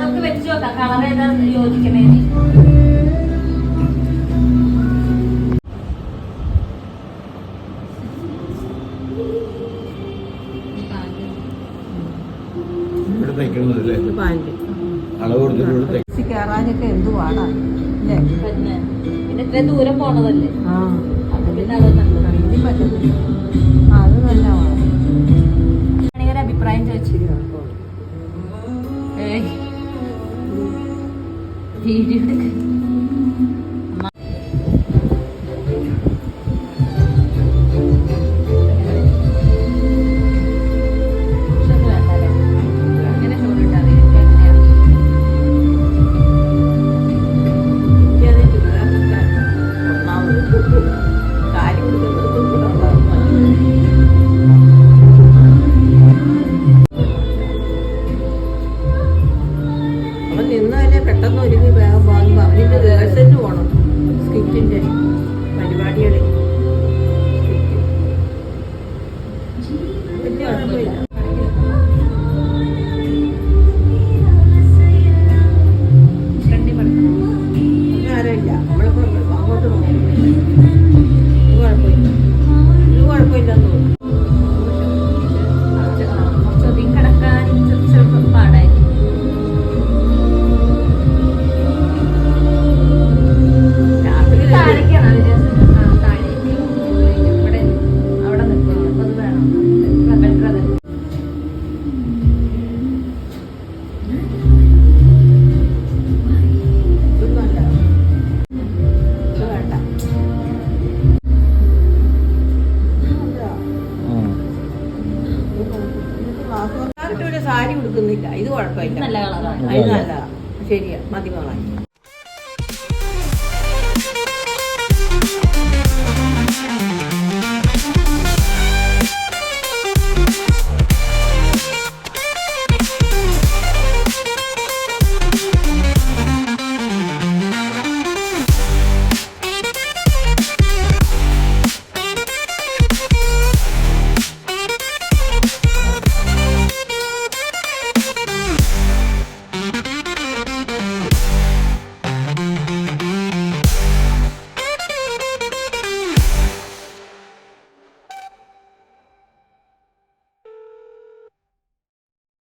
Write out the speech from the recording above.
നമുക്ക് വെച്ച് നോക്കാം കളർ ഏതാ യോജിക്കണേ. കയറാനൊക്കെ എന്തുവാടാ പിന്നെ ഇത്രയും ദൂരം പോണതല്ലേ. അത് നല്ല ഒരു അഭിപ്രായം ചോദിച്ചിരുന്നു. വീഡിയോ നിന്നതന്നെ പെട്ടെന്ന് ഒരുങ്ങി വേഗം പോകുമ്പോൾ അവനിന്റെ റിഹേഴ്സലിന് പോകണം. സ്കിറ്റിന്റെ പരിപാടികളിൽ വലിയ കുഴപ്പമില്ല. ആരമില്ല നമ്മളിപ്പോ അങ്ങോട്ട് നോക്കുന്നില്ല. ഇത് കുഴപ്പമില്ല, ഇത് കുഴപ്പമില്ലെന്ന് തോന്നുന്നു. സാരി ഉടുക്കുന്നില്ല, ഇത് കുഴപ്പമില്ല. നല്ല കളറാണ്. അത് നല്ലതാ. ശരിയാ, മതി മോളായി.